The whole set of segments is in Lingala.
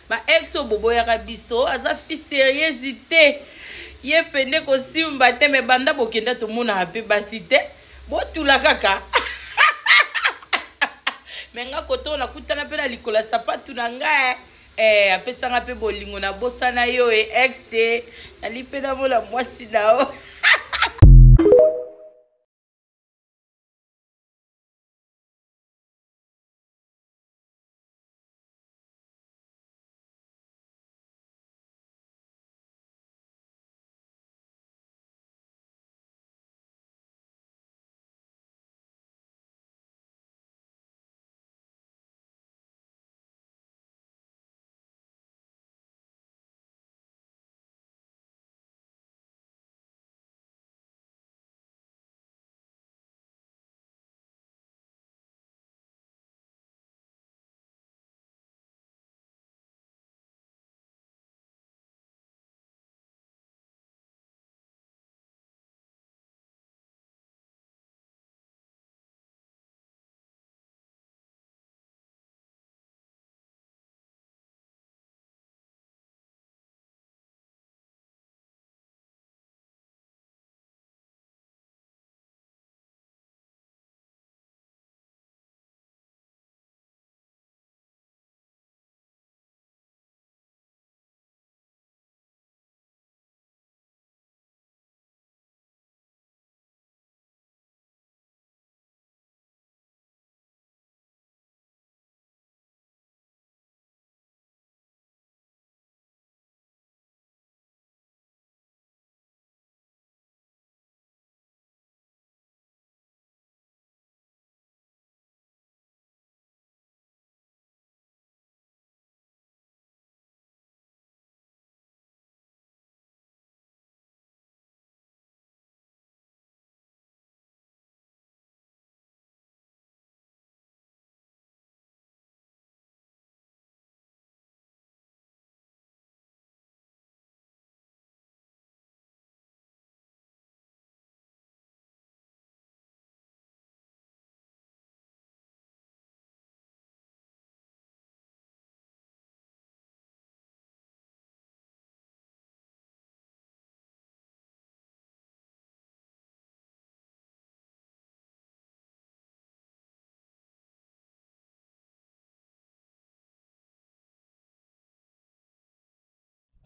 Ma ex bobo ya biso aza fi sérieuxité ye pende ko simba te me banda bokenda to mona ape basite botula kaka menga koto na kutana pe na likola sapatu na nga apesa nga pe bolingo na bosana yo ex na lipena mola mwasi nao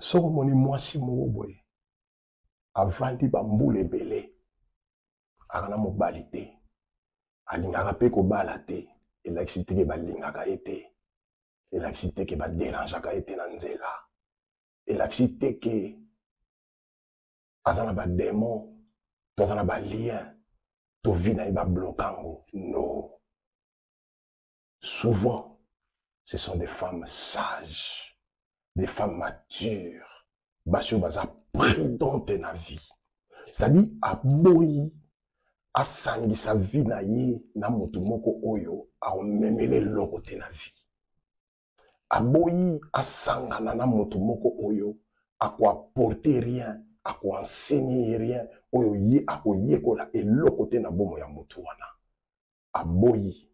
Soko moni mwasi moko boye avandi bambula ebele akana mobali te alingaka mpe kobala te elakisi te ke balingaka ye te elakisi te ke baderangeaka ye te na nzela elakisi te ke aza na bademon to aza na balien to vi na ye babloka yango non. Souvent ce sont des femmes sages, des femmes matures, basi oyo baza prudente na vie, c'est-à-dire aboyi asangisa vie na ye na moto moko oyo aomemela eloko te na vie, aboyi asangana na moto moko oyo akoaporte rien, akoenseigner rien, oyo ye akoyekola eloko te na bomo ya moto wana, aboyi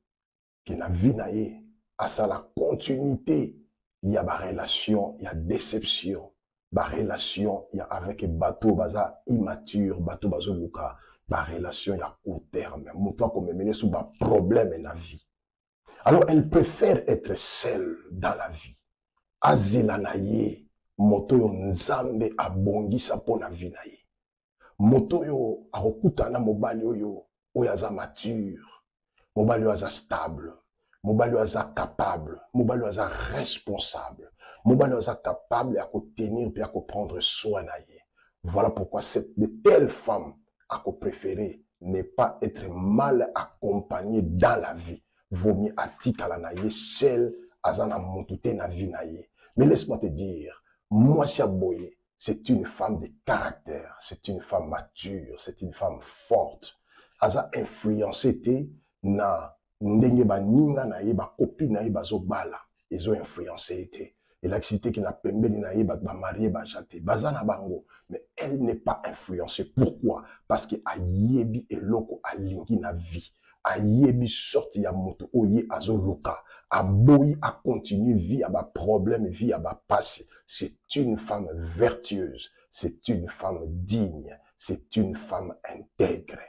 ke na vie na ye asala continuité ya ba relation ya déception, ba relation ya avec bateau baza immature, bateau bazo luka, ba relation ya court terme, moto akomemele sous ba problème na vie. Alors elle préfère être seule dans la vie. Azila na ye moto yo nzambe abongisa po na vie na ye. Moto yo akokutana mobali oyo oyo aza mature, mobali oyo aza stable, mobali oyo aza capable, mobali oyo aza responsable, mobali oyo aza capable ya kotenir pe ya prendre soin na ye. Voilà pourquoi de telles femmes à préférer ne pas être mal accompagnées dans la vie. Vaut mieux atikala na ye seul azana montute na vie na ye. Mais laisse-moi te dire, moi Boye, c'est une femme de caractère, c'est une femme mature, c'est une femme forte. Aza influencé te na ndenge ba ninga na ye ba copine na ye bazo bala, ils ont influencé te. Et l'accident qui n'a pas marié, marié, bazana bango. Mais elle n'est pas influencée. Pourquoi? Parce que a yebi eloko a lingi na vie. ayebi sorti ya moto oye azoluka, aboyi a continuer vie à bas problème, vie à bas passé. C'est une femme vertueuse, c'est une femme digne, c'est une femme intègre.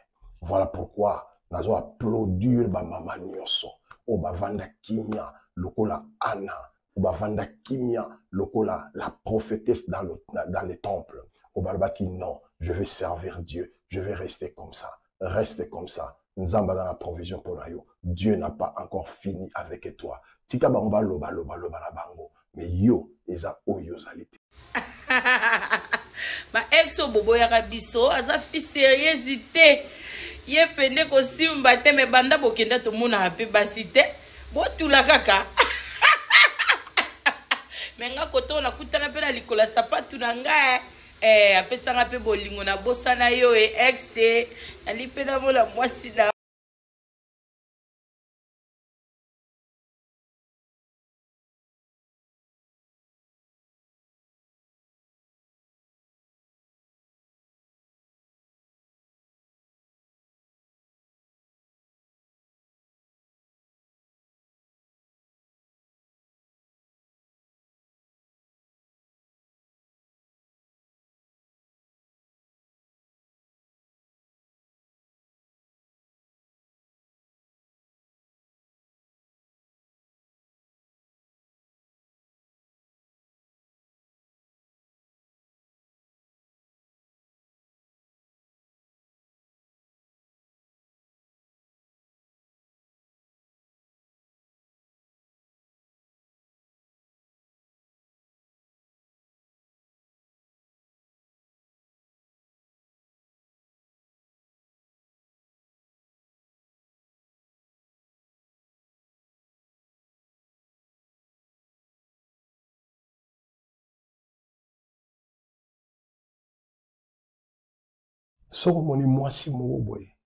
Voilà pourquoi nazo applaudir ba mama nyonso o ba vanda kimia lokola Anna, o ba vanda kimia lokola la prophétesse dans les temples. O ba qui non, je vais servir Dieu, je vais rester comme ça. Reste comme ça. Nzamba dans la provision pour nous. Dieu n'a pas encore fini avec toi. Tika bamba loba la bango. Mais yo, eza oyo zalite. Ma ex bobo ya rabiso, aza fi sérieuxité. Ye pende ko simba te me banda bokenda to mona hape basite. Bo tula kaka. Menga koto na kutana pe na likola sapatu na nga. Apesanga pe bolingo na bosa na yo ex nalipe na mola mwasi na Soko moni mwasi moko boye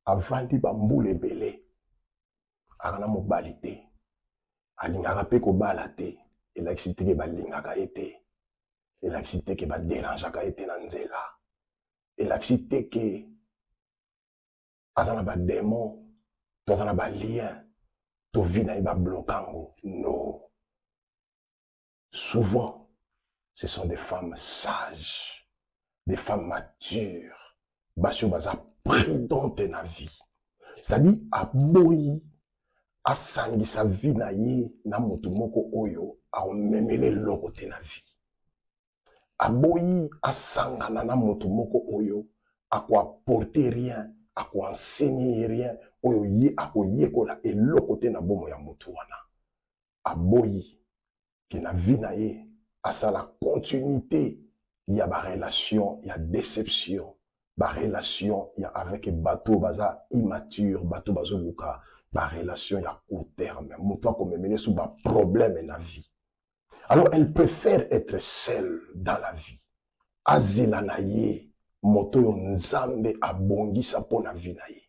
avandi bambula ebele akana mobali te alingaka pe kobala te elakisi te ke balingaka ye te elakisi te ke baderangeaka ye te na nzela elakisi te ke aza na bademon to aza na balien to vi na ye bablokango. Non, souvent ce sont des femmes sages, des femmes matures, basio baza prudente na vie. C'est-à-dire aboyi asangisa vie na ye na moto moko oyo aomemele loko te na vie. Aboyi asangana na moto moko oyo akoapporter rien, akoenseigner rien, oyo ye akoyekola eloko te na bomo ya moto wana. Aboyi ki na vie na ye asala continuité ya ba relation ya déception, ba relation ya avec bateau baza immature, bateau bazo luka, ba relation ya court terme, moto akomemele sous ba problème na vie. Alors elle préfère être seule dans la vie. Azela na ye moto yo nzambe abongisa po na vie na ye.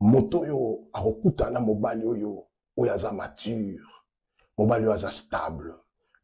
Moto yo akokutana mobali oyo oyo aza mature, mobali oyo aza stable,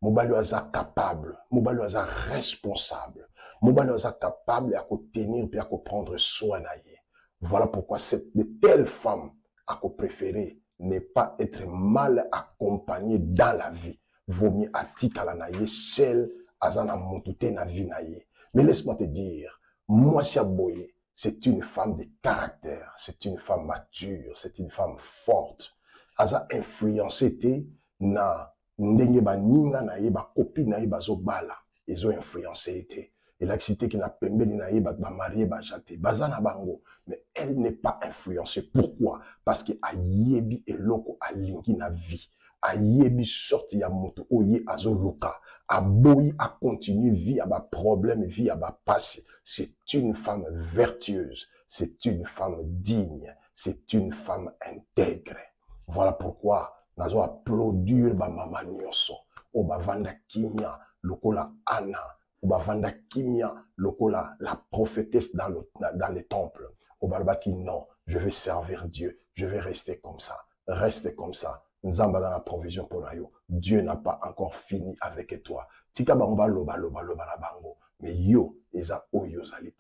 mobali oyo aza capable, mobali oyo aza responsable, mobali oyo aza capable ya kotenir pe ya prendre soin na ye. Voilà pourquoi de telles femmes à préférer ne pas être mal accompagnées dans la vie. Vaut mieux atikala na ye seul azana motute na vie na ye. Mais laisse-moi te dire, moi Boye, c'est une femme de caractère, c'est une femme mature, c'est une femme forte. Aza influencé te na ndenge ba ninga na ye ba copine na ye bazo bala, ils ont influencé te. Elle a cité qui n'a pembeli na ye ba marié ba jate, bazana bango, mais elle n'est pas influencée. Pourquoi? Parce que ayebi eloko alingi na vie. Ayebi sorti ya moto oye azoluka, aboyi a continuer vie à bas problème, vie à bas passé. C'est une femme vertueuse, c'est une femme digne, c'est une femme intègre. Voilà pourquoi nazo applaudir ba mama nyonso o ba vanda kimia lokola Anna, o ba vanda kimia lokola la prophétesse dans les temples. O ba qui non, je vais servir Dieu, je vais rester comme ça. Reste comme ça. Nzamba dans la provision pour nous. Dieu n'a pas encore fini avec toi. Tika bamba loba la bango. Mais yo, eza oyo zalite.